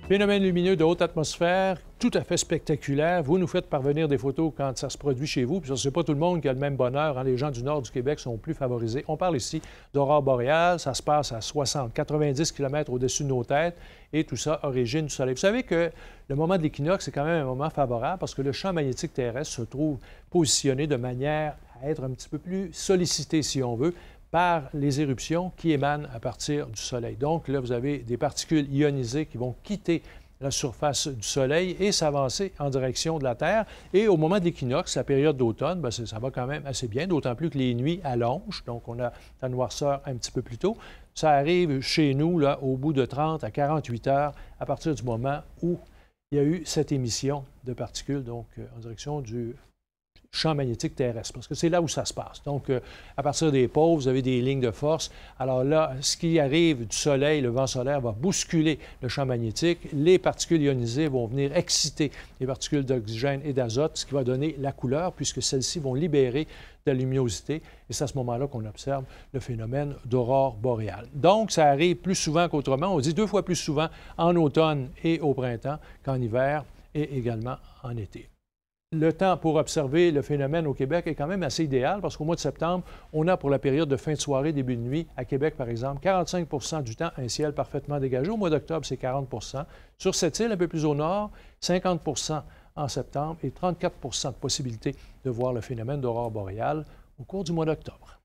Phénomène lumineux de haute atmosphère, tout à fait spectaculaire. Vous nous faites parvenir des photos quand ça se produit chez vous. Puis ça, c'est pas tout le monde qui a le même bonheur. Hein. Les gens du nord du Québec sont plus favorisés. On parle ici d'aurore boréale. Ça se passe à 60, 90 km au-dessus de nos têtes. Et tout ça, origine du Soleil. Vous savez que le moment de l'équinoxe, c'est quand même un moment favorable parce que le champ magnétique terrestre se trouve positionné de manière à être un petit peu plus sollicité, si on veut, par les éruptions qui émanent à partir du Soleil. Donc là, vous avez des particules ionisées qui vont quitter la surface du Soleil et s'avancer en direction de la Terre. Et au moment de l'équinoxe, la période d'automne, bien, ça va quand même assez bien, d'autant plus que les nuits allongent. Donc, on a la noirceur un petit peu plus tôt. Ça arrive chez nous, là, au bout de 30 à 48 heures, à partir du moment où il y a eu cette émission de particules, donc en direction du champ magnétique terrestre, parce que c'est là où ça se passe. Donc, à partir des pôles, vous avez des lignes de force. Alors là, ce qui arrive du Soleil, le vent solaire va bousculer le champ magnétique. Les particules ionisées vont venir exciter les particules d'oxygène et d'azote, ce qui va donner la couleur, puisque celles-ci vont libérer de la luminosité. Et c'est à ce moment-là qu'on observe le phénomène d'aurore boréale. Donc, ça arrive plus souvent qu'autrement. On dit 2 fois plus souvent en automne et au printemps qu'en hiver et également en été. Le temps pour observer le phénomène au Québec est quand même assez idéal parce qu'au mois de septembre, on a pour la période de fin de soirée, début de nuit, à Québec par exemple, 45 du temps, un ciel parfaitement dégagé. Au mois d'octobre, c'est 40 Sur cette île, un peu plus au nord, 50 en septembre et 34 de possibilité de voir le phénomène d'aurore boréale au cours du mois d'octobre.